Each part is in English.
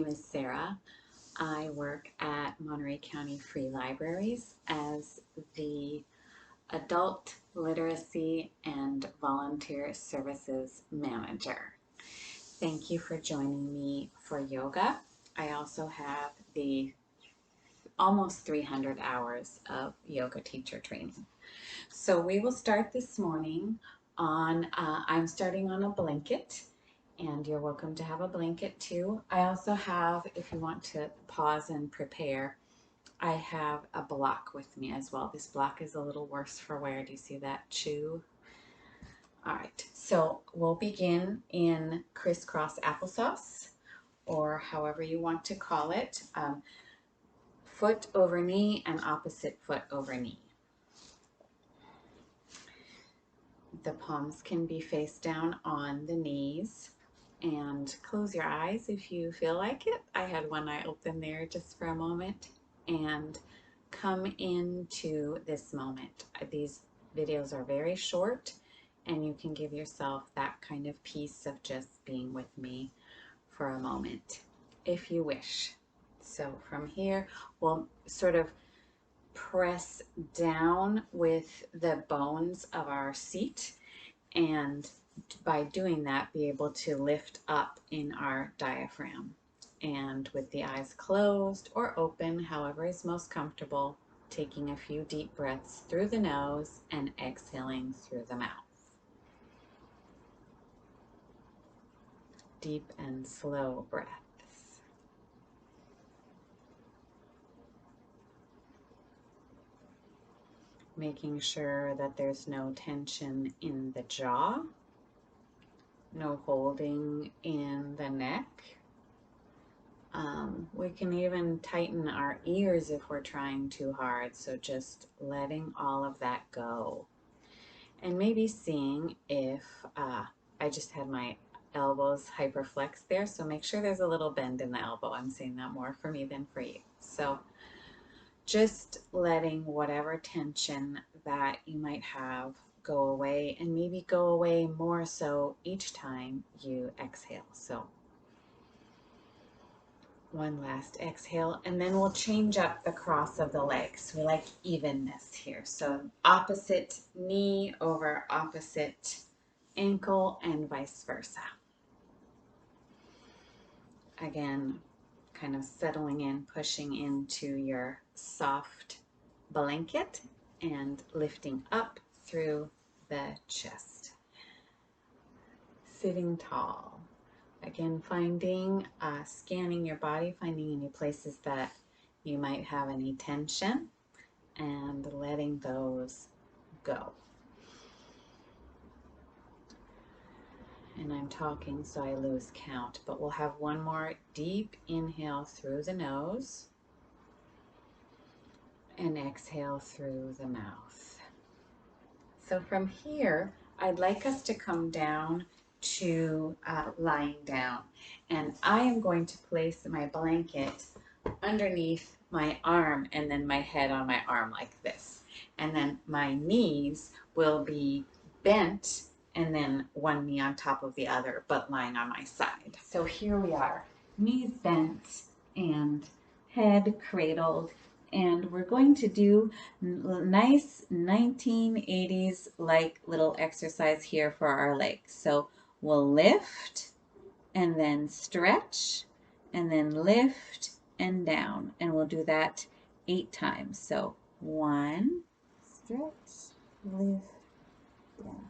name is Sarah. I work at Monterey County Free Libraries as the Adult Literacy and Volunteer Services Manager. Thank you for joining me for yoga. I also have the almost 300 hours of yoga teacher training. So we will start this morning on, I'm starting on a blanket, and you're welcome to have a blanket too. I also have, if you want to pause and prepare, I have a block with me as well. This block is a little worse for wear. Do you see that chew? All right, so we'll begin in crisscross applesauce, or however you want to call it. Foot over knee and opposite foot over knee. The palms can be face down on the knees, and close your eyes if you feel like it. I had one eye open there just for a moment, and come into this moment. These videos are very short, and you can give yourself that kind of peace of just being with me for a moment if you wish. So from here, we'll sort of press down with the bones of our seat, and by doing that, be able to lift up in our diaphragm. And with the eyes closed or open, however is most comfortable, taking a few deep breaths through the nose and exhaling through the mouth. Deep and slow breaths. Making sure that there's no tension in the jaw, no holding in the neck. We can even tighten our ears if we're trying too hard, so just letting all of that go. And maybe seeing if, I just had my elbows hyperflexed there, so make sure there's a little bend in the elbow. I'm saying that more for me than for you. So just letting whatever tension that you might have go away, and maybe go away more so each time you exhale. So one last exhale, and then we'll change up the cross of the legs. We like evenness here. So opposite knee over opposite ankle and vice versa. Again, kind of settling in, pushing into your soft blanket and lifting up through the chest. Sitting tall. Again, finding, scanning your body, finding any places that you might have any tension and letting those go. And I'm talking so I lose count, but we'll have one more deep inhale through the nose and exhale through the mouth. So from here, I'd like us to come down to lying down, and I am going to place my blanket underneath my arm and then my head on my arm like this, and then my knees will be bent and then one knee on top of the other, but lying on my side. So here we are, knees bent and head cradled, and we're going to do nice 1980s like little exercise here for our legs. So we'll lift and then stretch and then lift and down, and we'll do that 8 times. So 1, stretch, lift, down.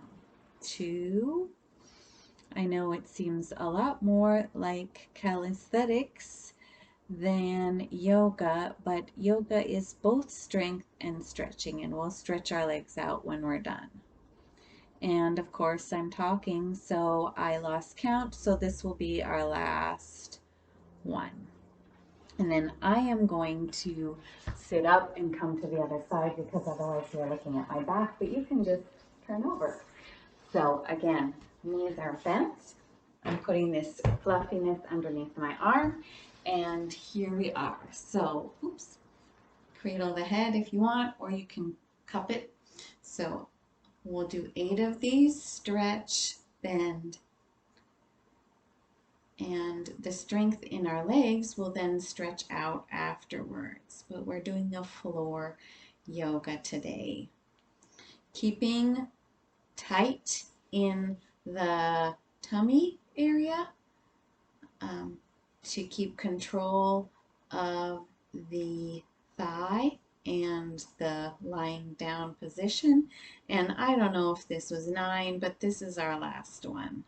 2, I know it seems a lot more like calisthenics than yoga, but yoga is both strength and stretching, and we'll stretch our legs out when we're done. And of course I'm talking, so I lost count, so this will be our last one. And then I am going to sit up and come to the other side, because otherwise you're looking at my back, but you can just turn over. So again, knees are bent. I'm putting this fluffiness underneath my arm, and here we are. So, oops, cradle the head if you want, or you can cup it. So we'll do 8 of these, stretch, bend, And the strength in our legs will then stretch out afterwards. But we're doing a floor yoga today. Keeping tight in the tummy area to keep control of the thigh and the lying down position. And I don't know if this was 9, but this is our last one.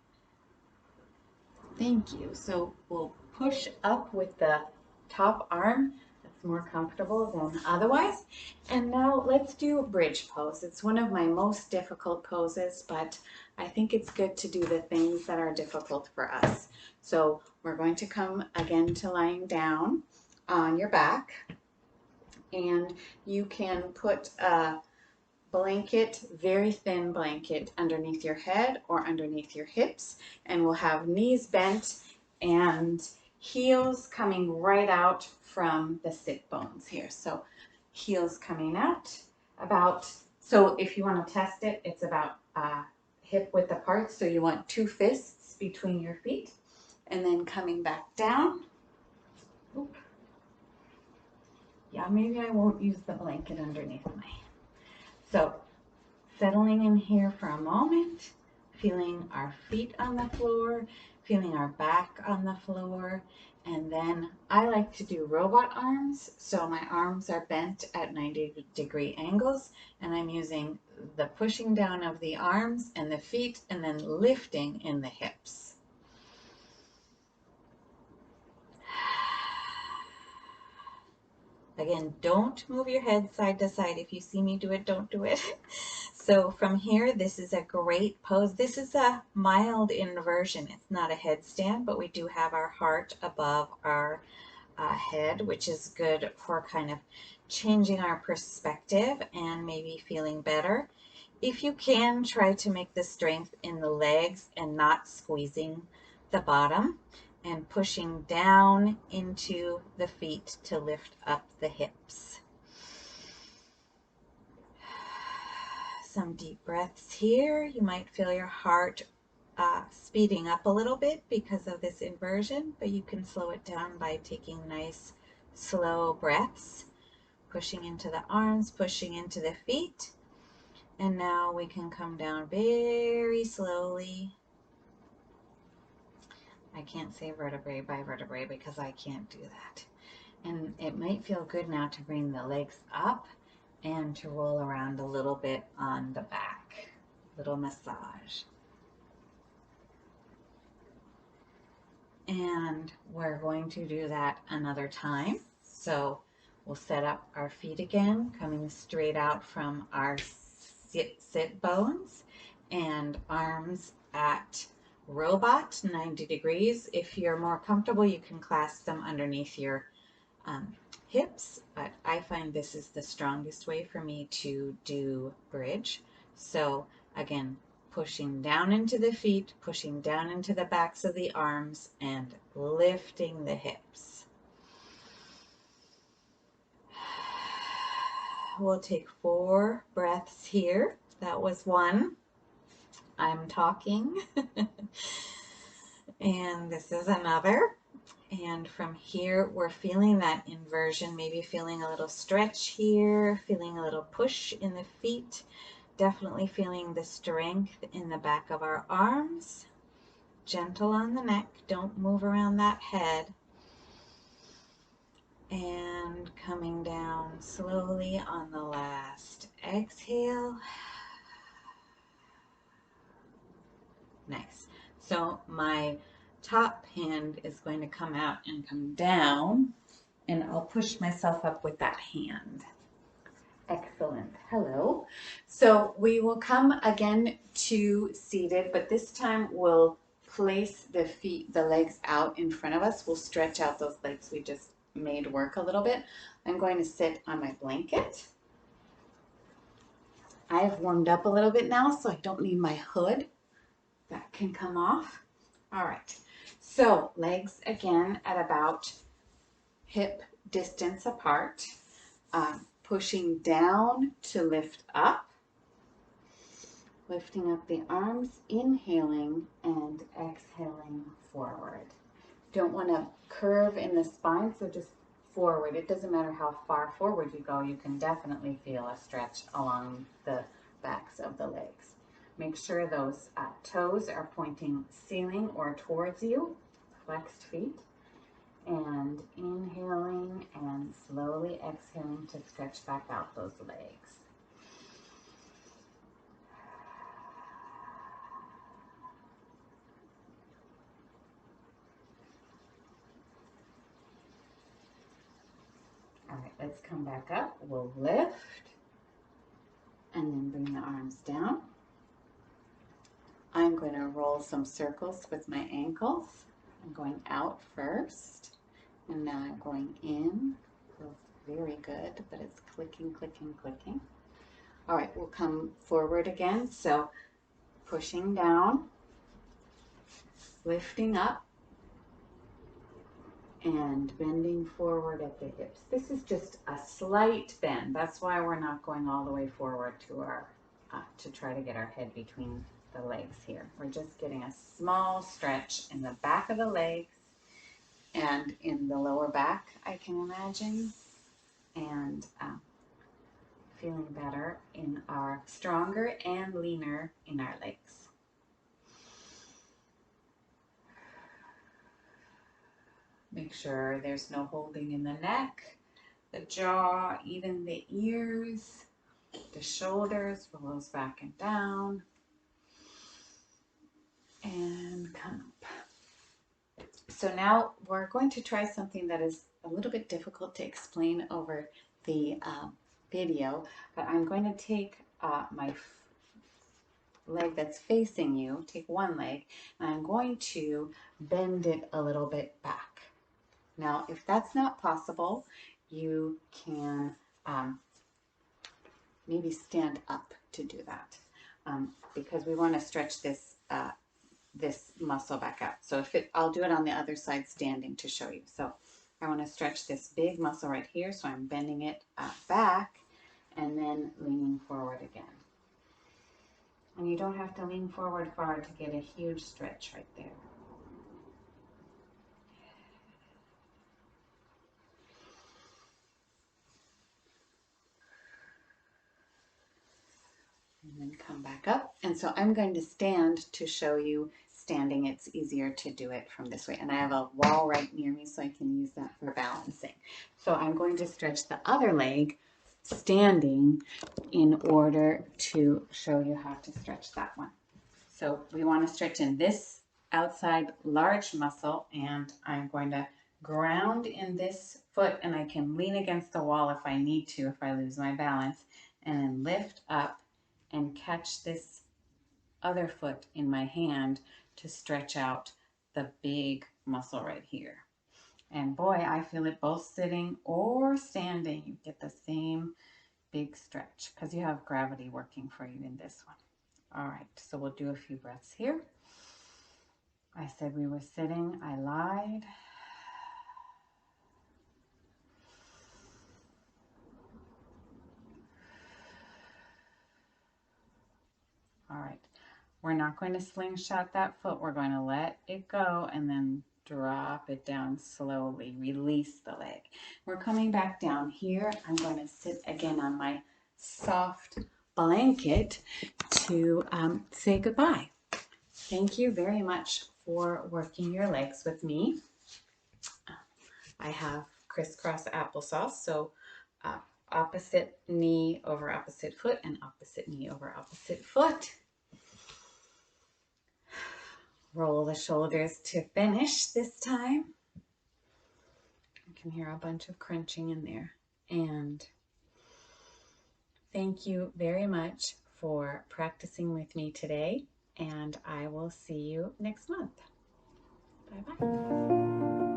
Thank you. So we'll push up with the top arm. That's more comfortable than otherwise. And now let's do a bridge pose. It's one of my most difficult poses, but I think it's good to do the things that are difficult for us. So we're going to come again to lying down on your back, and you can put a blanket, very thin blanket, underneath your head or underneath your hips, and we'll have knees bent and heels coming right out from the sit bones here. So heels coming out about, so if you want to test it, it's about hip width apart. So you want 2 fists between your feet, and then coming back down. Oop. Yeah, maybe I won't use the blanket underneath my. So settling in here for a moment, feeling our feet on the floor, feeling our back on the floor, and then I like to do robot arms. So my arms are bent at 90-degree angles, and I'm using the pushing down of the arms and the feet, and then lifting in the hips. Again, don't move your head side to side. If you see me do it, don't do it. So from here, this is a great pose. This is a mild inversion. It's not a headstand, but we do have our heart above our head, which is good for kind of changing our perspective and maybe feeling better. If you can, try to make the strength in the legs and not squeezing the bottom, and pushing down into the feet to lift up the hips. Some deep breaths here. You might feel your heart speeding up a little bit because of this inversion, but you can slow it down by taking nice, slow breaths, pushing into the arms, pushing into the feet. And now we can come down very slowly. I can't say vertebrae by vertebrae because I can't do that. And it might feel good now to bring the legs up and to roll around a little bit on the back. Little massage. And we're going to do that another time. So we'll set up our feet again, coming straight out from our sit bones, and arms at robot, 90 degrees. If you're more comfortable, you can clasp them underneath your hips, but I find this is the strongest way for me to do bridge. So again, pushing down into the feet, pushing down into the backs of the arms, and lifting the hips. We'll take 4 breaths here. That was 1. I'm talking. And this is another. And from here, we're feeling that inversion, maybe feeling a little stretch here, feeling a little push in the feet, definitely feeling the strength in the back of our arms. Gentle on the neck, don't move around that head. And coming down slowly on the last exhale. Nice. So my top hand is going to come out and come down, and I'll push myself up with that hand. Excellent. Hello. So we will come again to seated, but this time we'll place the feet, the legs out in front of us. We'll stretch out those legs we just made work a little bit. I'm going to sit on my blanket. I've warmed up a little bit now, so I don't need my hood. That can come off. All right. So legs again at about hip distance apart. Pushing down to lift up, lifting up the arms, inhaling and exhaling forward. don't want to curve in the spine, so just forward. It doesn't matter how far forward you go, you can definitely feel a stretch along the backs of the legs. Make sure those toes are pointing ceiling or towards you, flexed feet, and inhaling and slowly exhaling to stretch back out those legs. All right, let's come back up. We'll lift and then bring the arms down. I'm going to roll some circles with my ankles. I'm going out first, and now I'm going in. Feels very good, but it's clicking, clicking, clicking. All right, we'll come forward again. So pushing down, lifting up, and bending forward at the hips. This is just a slight bend. That's why we're not going all the way forward to our to try to get our head between the legs here. We're just getting a small stretch in the back of the legs and in the lower back, I can imagine, and feeling better in our stronger and leaner in our legs. Make sure there's no holding in the neck, the jaw, even the ears, the shoulders, roll those back and down, and come up. So now we're going to try something that is a little bit difficult to explain over the video, but I'm going to take my leg that's facing you, take one leg, and I'm going to bend it a little bit back. Now, if that's not possible, you can maybe stand up to do that, because we want to stretch this this muscle back out. So I'll do it on the other side standing to show you. So I want to stretch this big muscle right here, so I'm bending it back and then leaning forward again. And you don't have to lean forward far to get a huge stretch right there. And then come back up. And so I'm going to stand to show you standing. It's easier to do it from this way. And I have a wall right near me, so I can use that for balancing. So I'm going to stretch the other leg standing in order to show you how to stretch that one. So we want to stretch in this outside large muscle, and I'm going to ground in this foot, and I can lean against the wall if I need to, if I lose my balance, and then lift up and catch this other foot in my hand to stretch out the big muscle right here. And boy, I feel it both sitting or standing. You get the same big stretch because you have gravity working for you in this one. All right, so we'll do a few breaths here. I said we were sitting, I lied. All right, we're not going to slingshot that foot. We're going to let it go and then drop it down slowly. Release the leg. We're coming back down here. I'm going to sit again on my soft blanket to say goodbye. Thank you very much for working your legs with me. I have crisscross applesauce, so opposite knee over opposite foot and opposite knee over opposite foot. Roll the shoulders to finish this time. You can hear a bunch of crunching in there. And thank you very much for practicing with me today, and I will see you next month. Bye-bye.